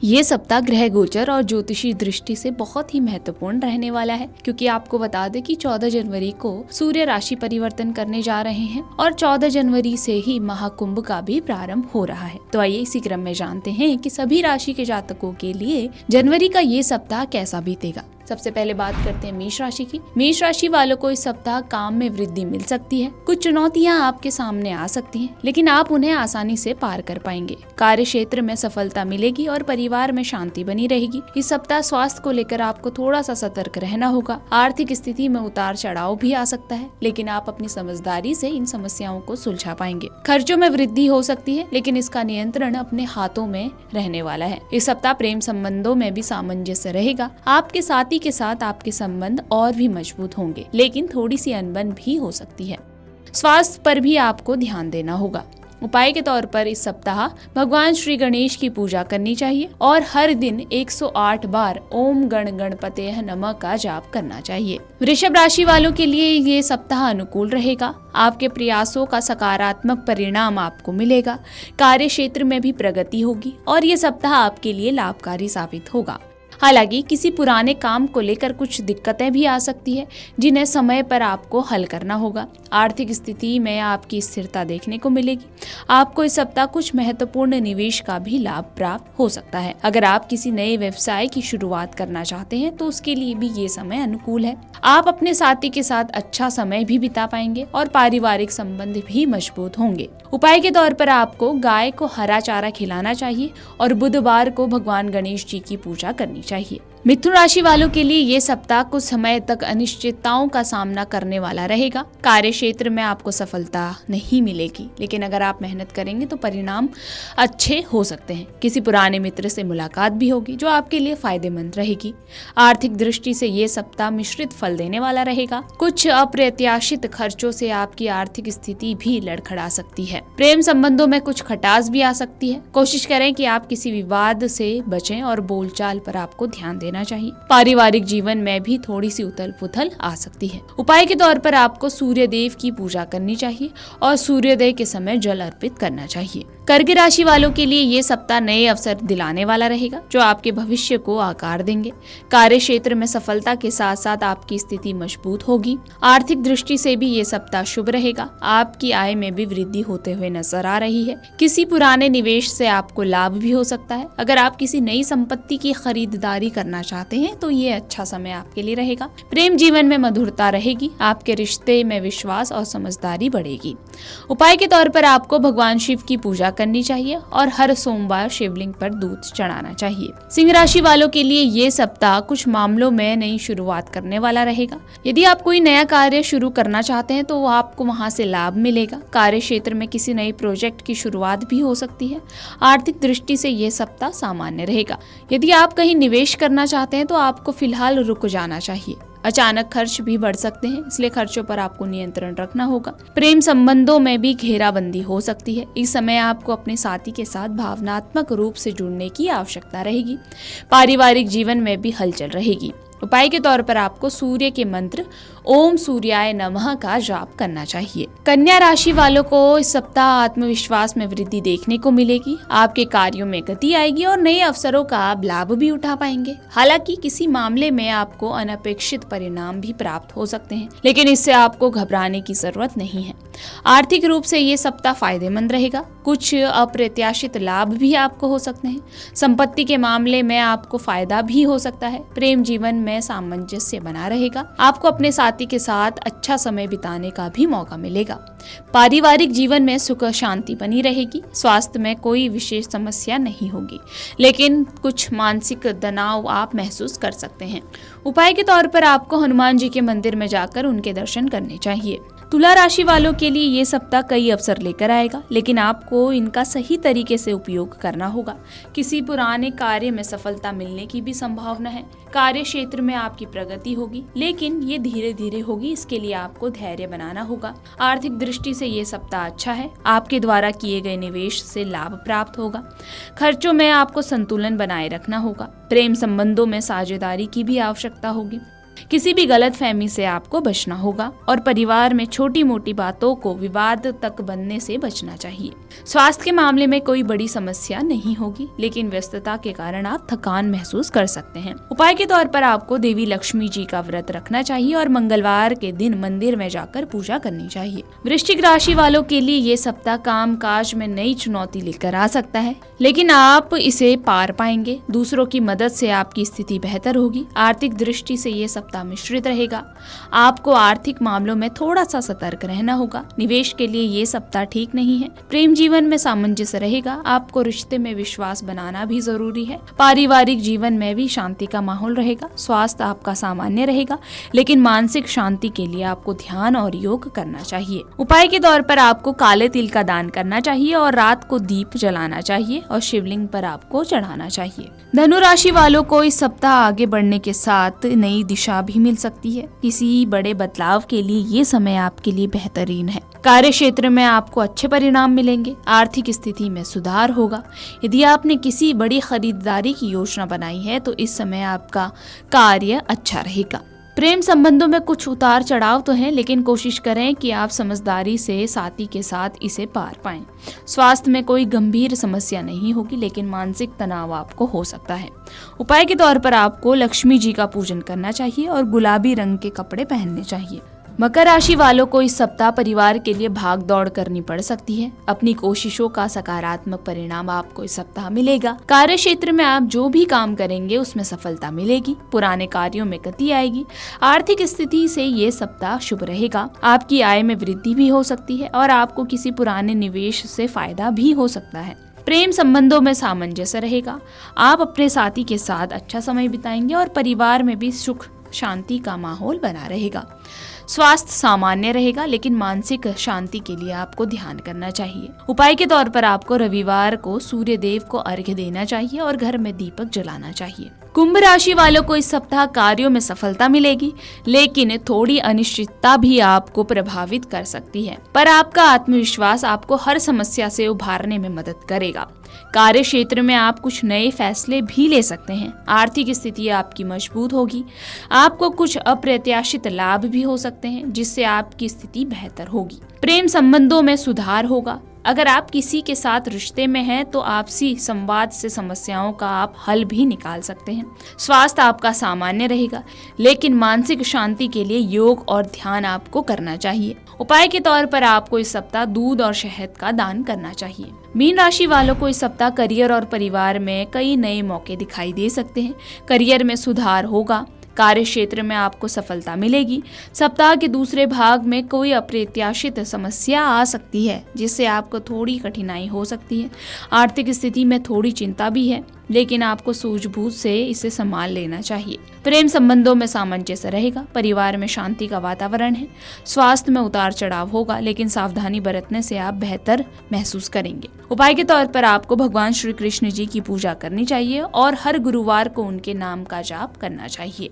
ये सप्ताह ग्रह गोचर और ज्योतिषी दृष्टि से बहुत ही महत्वपूर्ण रहने वाला है, क्योंकि आपको बता दें कि 14 जनवरी को सूर्य राशि परिवर्तन करने जा रहे हैं और 14 जनवरी से ही महाकुंभ का भी प्रारंभ हो रहा है। तो आइए इसी क्रम में जानते हैं कि सभी राशि के जातकों के लिए जनवरी का ये सप्ताह कैसा बीतेगा। सबसे पहले बात करते हैं मेष राशि की। मेष राशि वालों को इस सप्ताह काम में वृद्धि मिल सकती है। कुछ चुनौतियां आपके सामने आ सकती हैं, लेकिन आप उन्हें आसानी से पार कर पाएंगे। कार्य क्षेत्र में सफलता मिलेगी और परिवार में शांति बनी रहेगी। इस सप्ताह स्वास्थ्य को लेकर आपको थोड़ा सा सतर्क रहना होगा। आर्थिक स्थिति में उतार चढ़ाव भी आ सकता है, लेकिन आप अपनी समझदारी से इन समस्याओं को सुलझा पाएंगे। खर्चों में वृद्धि हो सकती है, लेकिन इसका नियंत्रण अपने हाथों में रहने वाला है। इस सप्ताह प्रेम संबंधों में भी सामंजस्य रहेगा। आपके साथी के साथ आपके संबंध और भी मजबूत होंगे, लेकिन थोड़ी सी अनबन भी हो सकती है। स्वास्थ्य पर भी आपको ध्यान देना होगा। उपाय के तौर पर इस सप्ताह भगवान श्री गणेश की पूजा करनी चाहिए और हर दिन 108 बार ओम गण गणपतये नमः का जाप करना चाहिए। वृषभ राशि वालों के लिए ये सप्ताह अनुकूल रहेगा। आपके प्रयासों का सकारात्मक परिणाम आपको मिलेगा। कार्य क्षेत्र में भी प्रगति होगी और ये सप्ताह आपके लिए लाभकारी साबित होगा। हालांकि किसी पुराने काम को लेकर कुछ दिक्कतें भी आ सकती है, जिन्हें समय पर आपको हल करना होगा। आर्थिक स्थिति में आपकी स्थिरता देखने को मिलेगी। आपको इस सप्ताह कुछ महत्वपूर्ण निवेश का भी लाभ प्राप्त हो सकता है। अगर आप किसी नए व्यवसाय की शुरुआत करना चाहते हैं तो उसके लिए भी ये समय अनुकूल है। आप अपने साथी के साथ अच्छा समय भी बिता पाएंगे और पारिवारिक संबंध भी मजबूत होंगे। उपाय के तौर पर आपको गाय को हरा चारा खिलाना चाहिए और बुधवार को भगवान गणेश जी की पूजा करनी चाहिए। मिथुन राशि वालों के लिए ये सप्ताह कुछ समय तक अनिश्चितताओं का सामना करने वाला रहेगा। कार्य क्षेत्र में आपको सफलता नहीं मिलेगी, लेकिन अगर आप मेहनत करेंगे तो परिणाम अच्छे हो सकते हैं। किसी पुराने मित्र से मुलाकात भी होगी जो आपके लिए फायदेमंद रहेगी। आर्थिक दृष्टि से ये सप्ताह मिश्रित फल देने वाला रहेगा। कुछ अप्रत्याशित खर्चों से आपकी आर्थिक स्थिति भी लड़खड़ा सकती है। प्रेम संबंधों में कुछ खटास भी आ सकती है। कोशिश करें कि आप किसी विवाद से बचें और बोलचाल पर आपको ध्यान देना चाहिए। पारिवारिक जीवन में भी थोड़ी सी उथल पुथल आ सकती है। उपाय के तौर पर आपको सूर्य देव की पूजा करनी चाहिए और सूर्योदय के समय जल अर्पित करना चाहिए। कर्क राशि वालों के लिए ये सप्ताह नए अवसर दिलाने वाला रहेगा, जो आपके भविष्य को आकार देंगे। कार्य क्षेत्र में सफलता के साथ साथ आपकी स्थिति मजबूत होगी। आर्थिक दृष्टि से भी ये सप्ताह शुभ रहेगा। आपकी आय में भी वृद्धि होते हुए नजर आ रही है। किसी पुराने निवेश से आपको लाभ भी हो सकता है। अगर आप किसी नई संपत्ति की खरीदारी करना चाहते हैं तो ये अच्छा समय आपके लिए रहेगा। प्रेम जीवन में मधुरता रहेगी। आपके रिश्ते में विश्वास और समझदारी बढ़ेगी। उपाय के तौर पर आपको भगवान शिव की पूजा करनी चाहिए और हर सोमवार शिवलिंग पर दूध चढ़ाना चाहिए। सिंह राशि वालों के लिए ये सप्ताह कुछ मामलों में नई शुरुआत करने वाला रहेगा। यदि आप कोई नया कार्य शुरू करना चाहते हैं तो आपको वहां से लाभ मिलेगा। कार्य क्षेत्र में किसी नए प्रोजेक्ट की शुरुआत भी हो सकती है। आर्थिक दृष्टि से ये सप्ताह सामान्य रहेगा। यदि आप कहीं निवेश करना चाहते हैं तो आपको फिलहाल रुक जाना चाहिए। अचानक खर्च भी बढ़ सकते हैं, इसलिए खर्चों पर आपको नियंत्रण रखना होगा। प्रेम संबंधों में भी घेराबंदी हो सकती है। इस समय आपको अपने साथी के साथ भावनात्मक रूप से जुड़ने की आवश्यकता रहेगी। पारिवारिक जीवन में भी हलचल रहेगी। उपाय के तौर पर आपको सूर्य के मंत्र ओम सूर्याय नमः का जाप करना चाहिए। कन्या राशि वालों को इस सप्ताह आत्मविश्वास में वृद्धि देखने को मिलेगी। आपके कार्यों में गति आएगी और नए अवसरों का आप लाभ भी उठा पाएंगे। हालांकि किसी मामले में आपको अनपेक्षित परिणाम भी प्राप्त हो सकते हैं, लेकिन इससे आपको घबराने की जरूरत नहीं है। आर्थिक रूप से ये सप्ताह फायदेमंद रहेगा। कुछ अप्रत्याशित लाभ भी आपको हो सकते हैं। संपत्ति के मामले में आपको फायदा भी हो सकता है। प्रेम जीवन में सामंजस्य बना रहेगा। आपको अपने साथी के साथ अच्छा समय बिताने का भी मौका मिलेगा। पारिवारिक जीवन में सुख शांति बनी रहेगी। स्वास्थ्य में कोई विशेष समस्या नहीं होगी, लेकिन कुछ मानसिक तनाव आप महसूस कर सकते हैं। उपाय के तौर पर आपको हनुमान जी के मंदिर में जाकर उनके दर्शन करने चाहिए। तुला राशि वालों के लिए ये सप्ताह कई अवसर लेकर आएगा, लेकिन आपको इनका सही तरीके से उपयोग करना होगा। किसी पुराने कार्य में सफलता मिलने की भी संभावना है। कार्य क्षेत्र में आपकी प्रगति होगी, लेकिन ये धीरे धीरे होगी। इसके लिए आपको धैर्य बनाना होगा। आर्थिक दृष्टि से ये सप्ताह अच्छा है। आपके द्वारा किए गए निवेश से लाभ प्राप्त होगा। खर्चों में आपको संतुलन बनाए रखना होगा। प्रेम संबंधों में साझेदारी की भी आवश्यकता होगी। किसी भी गलतफहमी से आपको बचना होगा और परिवार में छोटी मोटी बातों को विवाद तक बनने से बचना चाहिए। स्वास्थ्य के मामले में कोई बड़ी समस्या नहीं होगी, लेकिन व्यस्तता के कारण आप थकान महसूस कर सकते हैं। उपाय के तौर पर आपको देवी लक्ष्मी जी का व्रत रखना चाहिए और मंगलवार के दिन मंदिर में जाकर पूजा करनी चाहिए। वृश्चिक राशि वालों के लिए ये सप्ताह काम काज में नई चुनौती लेकर आ सकता है, लेकिन आप इसे पार पाएंगे। दूसरों की मदद से आपकी स्थिति बेहतर होगी। आर्थिक दृष्टि से ये सप्ताह मिश्रित रहेगा। आपको आर्थिक मामलों में थोड़ा सा सतर्क रहना होगा। निवेश के लिए ये सप्ताह ठीक नहीं है। प्रेम जीवन में सामंजस्य रहेगा। आपको रिश्ते में विश्वास बनाना भी जरूरी है। पारिवारिक जीवन में भी शांति का माहौल रहेगा। स्वास्थ्य आपका सामान्य रहेगा, लेकिन मानसिक शांति के लिए आपको ध्यान और योग करना चाहिए। उपाय के तौर पर आपको काले तिल का दान करना चाहिए और रात को दीप जलाना चाहिए और शिवलिंग पर आपको चढ़ाना चाहिए। धनु राशि वालों को इस सप्ताह आगे बढ़ने के साथ नई दिशा भी मिल सकती है। किसी बड़े बदलाव के लिए ये समय आपके लिए बेहतरीन है। कार्य क्षेत्र में आपको अच्छे परिणाम मिलेंगे। आर्थिक स्थिति में सुधार होगा। यदि आपने किसी बड़ी खरीदारी की योजना बनाई है तो इस समय आपका कार्य अच्छा रहेगा। प्रेम संबंधों में कुछ उतार चढ़ाव तो हैं, लेकिन कोशिश करें कि आप समझदारी से साथी के साथ इसे पार पाएं। स्वास्थ्य में कोई गंभीर समस्या नहीं होगी, लेकिन मानसिक तनाव आपको हो सकता है। उपाय के तौर पर आपको लक्ष्मी जी का पूजन करना चाहिए और गुलाबी रंग के कपड़े पहनने चाहिए। मकर राशि वालों को इस सप्ताह परिवार के लिए भाग दौड़ करनी पड़ सकती है। अपनी कोशिशों का सकारात्मक परिणाम आपको इस सप्ताह मिलेगा। कार्य क्षेत्र में आप जो भी काम करेंगे उसमें सफलता मिलेगी। पुराने कार्यों में गति आएगी। आर्थिक स्थिति से ये सप्ताह शुभ रहेगा। आपकी आय में वृद्धि भी हो सकती है और आपको किसी पुराने निवेश से फायदा भी हो सकता है। प्रेम संबंधों में सामंजस्य रहेगा। आप अपने साथी के साथ अच्छा समय बिताएंगे और परिवार में भी सुख शांति का माहौल बना रहेगा। स्वास्थ्य सामान्य रहेगा, लेकिन मानसिक शांति के लिए आपको ध्यान करना चाहिए। उपाय के तौर पर आपको रविवार को सूर्य देव को अर्घ्य देना चाहिए और घर में दीपक जलाना चाहिए। कुंभ राशि वालों को इस सप्ताह कार्यों में सफलता मिलेगी, लेकिन थोड़ी अनिश्चितता भी आपको प्रभावित कर सकती है। पर आपका आत्मविश्वास आपको हर समस्या से उभारने में मदद करेगा। कार्य क्षेत्र में आप कुछ नए फैसले भी ले सकते हैं। आर्थिक स्थिति आपकी मजबूत होगी। आपको कुछ अप्रत्याशित लाभ भी हो सकते हैं, जिससे आपकी स्थिति बेहतर होगी। प्रेम संबंधों में सुधार होगा। अगर आप किसी के साथ रिश्ते में हैं तो आपसी संवाद से समस्याओं का आप हल भी निकाल सकते हैं। स्वास्थ्य आपका सामान्य रहेगा, लेकिन मानसिक शांति के लिए योग और ध्यान आपको करना चाहिए। उपाय के तौर पर आपको इस सप्ताह दूध और शहद का दान करना चाहिए। मीन राशि वालों को इस सप्ताह करियर और परिवार में कई नए मौके दिखाई दे सकते हैं। करियर में सुधार होगा। कार्य क्षेत्र में आपको सफलता मिलेगी। सप्ताह के दूसरे भाग में कोई अप्रत्याशित समस्या आ सकती है, जिससे आपको थोड़ी कठिनाई हो सकती है। आर्थिक स्थिति में थोड़ी चिंता भी है, लेकिन आपको सूझबूझ से इसे संभाल लेना चाहिए। प्रेम संबंधों में सामंजस्य रहेगा। परिवार में शांति का वातावरण है। स्वास्थ्य में उतार चढ़ाव होगा, लेकिन सावधानी बरतने से आप बेहतर महसूस करेंगे। उपाय के तौर पर आपको भगवान श्री कृष्ण जी की पूजा करनी चाहिए और हर गुरुवार को उनके नाम का जाप करना चाहिए।